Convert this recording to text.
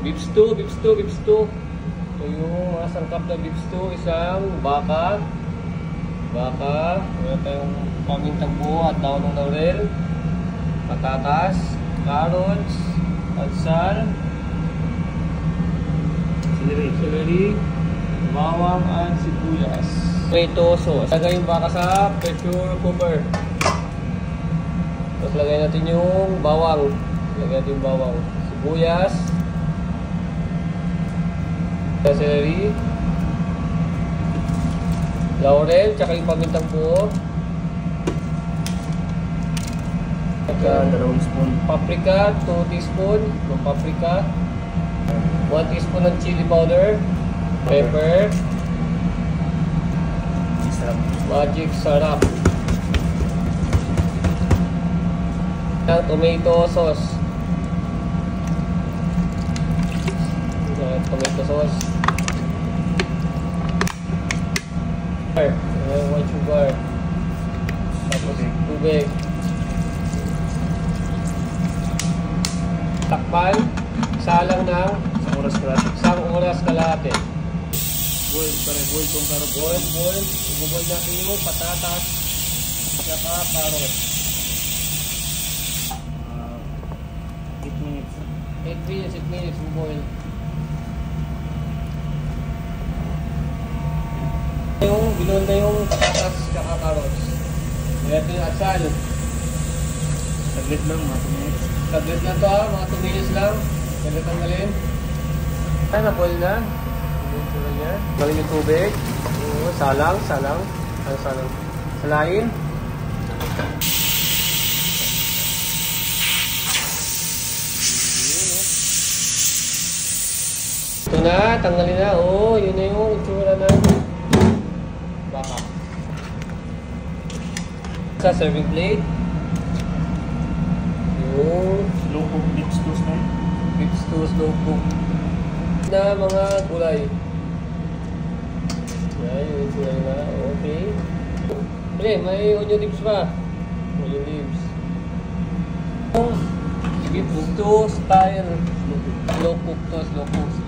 Beef stew, beef stew, beef stew. Ito yung mga sangkap na beef stew. Isang baka. Meron tayong pamintang buo at daon ng laurel. Patatas, carrots, alsal, celery, bawang at sibuyas. Tomato sauce. Lagay yung baka sa pressure cooker. Tapos lagay natin yung bawang. Sibuyas. Celery. Laurel, tsaka yung pamintang buo. Dalawang spoon. Paprika, 2 teaspoon ng paprika. 1 teaspoon ng chili powder. Pepper. Magic sarap. Tomato sauce. White sugar. Tapos tubig. Takpan. Salang ng isang oras kalahati. Boil kung karot. Boil. Ibuboil natin yung patatas saka carrot. 8 minutes. 8 minutes boil. Yung binuhol na yung patatas saka carrots. Ito yung atsal. Saglit lang, mga 2 minutes. Saglit na to mga 2 minutes lang. Saglit tanggalin. Ay, na-boil na. Tanggalin yung tubig. Salang. Ano salang? Salain. Ito na, tanggalin na. Yun na yung itsura na baka. Sa serving plate. Yung Slow cook beef stew style. beef stew, slow cook na mga gulay. Yan, yung itsura na. Okay. Pre, may onion leaves pa. Onion leaves. Beef stew style. Slow cook to, slow cook.